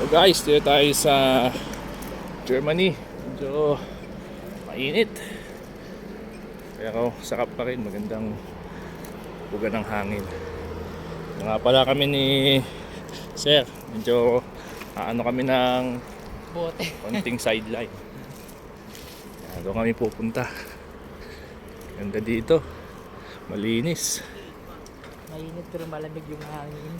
Guys, dito tayo sa Germany. Medyo mainit, pero sarap pa rin. Magandang buga ng hangin. Nga pala kami ni Sir. Medyo ano kami ng bote. konting sideline. Doon kami pupunta. Ganda dito. Malinis. Mainit pero malamig yung hangin.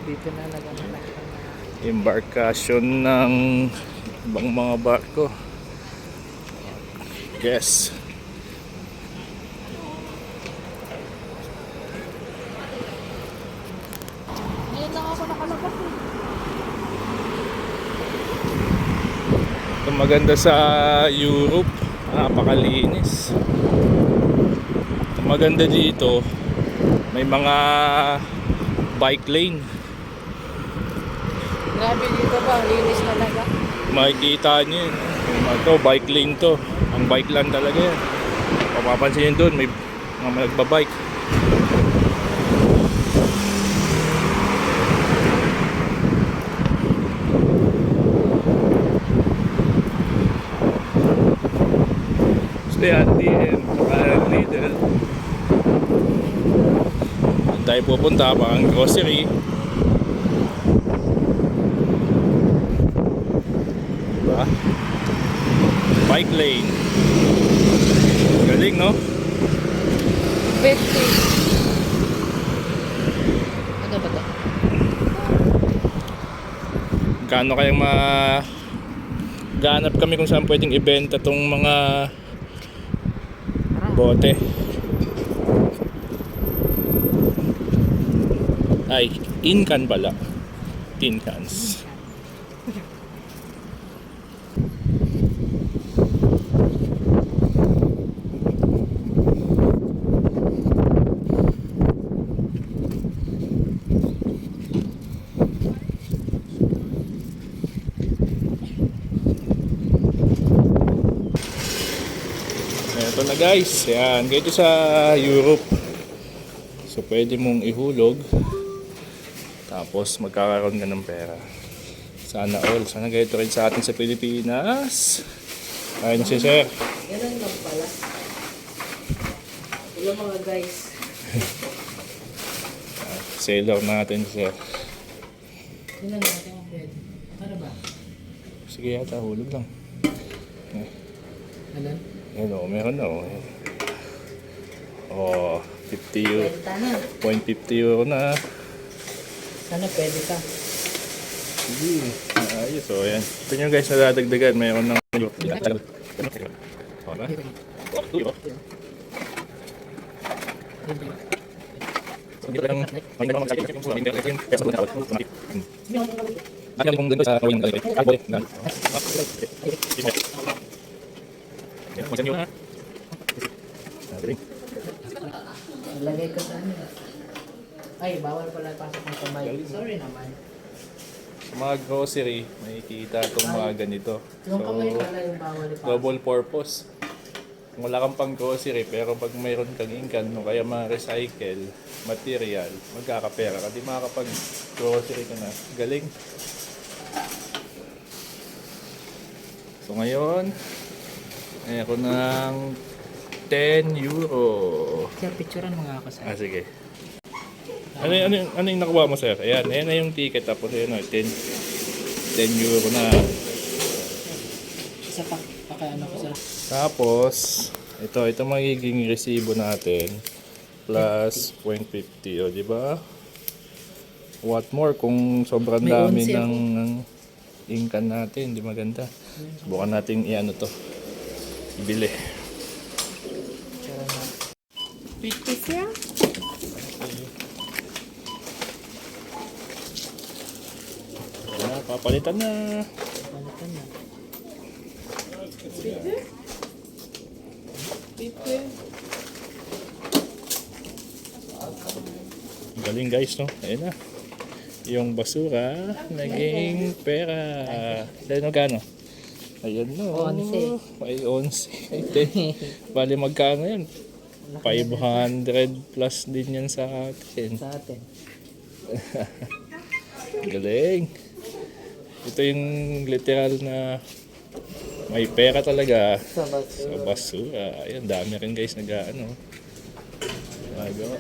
Dito na naganap Embarkasyon ng ibang mga barko. Yes. Ngayon lang ako nakalabas eh. Ito maganda sa Europe. Napakalinis. Ito maganda dito. May mga bike lane. Grabe dito ba, linis talaga. Makikita nyo yun. Ito, bike lane to. Ang bike lang talaga yan. Papapansin nyo doon, may mga nagbabike. So yan, DM, Lidl. Doon tayo pupunta, pang grocery. Diba? Bike lane. Galing, no? 50. Ano ba ito? Gaano kayang gaanap kami kung saan pwedeng ibenta tong mga bote. Ay, in can pala. Tin cans. Ito na guys, yan, ganito sa Europe. So pwede mong ihulog, tapos magkakaroon ka ng pera. Sana all, sana ganito rin sa atin sa Pilipinas. Ayun si Sir. Ganun lang pala. Hello mga guys. Sailor natin si Sir. Yun lang natin ang pwede. Para ba? Sige yata, hulog lang. Ano? Yan o, meron na o. Oh, 50 euro. Benta na. 0.50 € na. Sana pwede ka. Sige, ayos o yan. Ito nyo guys, nadadagdagan. Mayroon ng Lagay ko sa ano. Ay, bawal pala pasok ng kamay. Sorry naman. mga grocery, makikita itong mga ganito. Yung kamay So, pala yung bawal ipasok. double purpose. Kung wala kang pang grocery, pero pag mayroon kang inkan o kaya mga recycle material, magkakapera ka. Di makakapag grocery ka na. Galing. So ngayon, ako ng 10 euro. Kaya picturean mo nga ako sa. Sige. Ano yung nakuha mo, sir? Ayan na yung ticket. Tapos yun, 10 euro na. Isa pa, ano ko sa. Tapos, ito magiging resibo natin. Plus 0.50. O, di ba? What more kung sobrang May dami 11 ng inkan natin. Di maganda. Subukan natin i-ano to. Ibili. Picturean mo. 50 siya? Papalitan na. Palitan na. Galing guys, no? Ayun na. Yung basura, naging pera. Dahil magkano? Ayan no. 11. May 11. Bali magkano yan? 500 plus din yan sa atin. Sa atin. Galing. Ito yung literal na may pera talaga Sa baso. sa basura. Ayan, dami rin guys nag-ano. Magawa.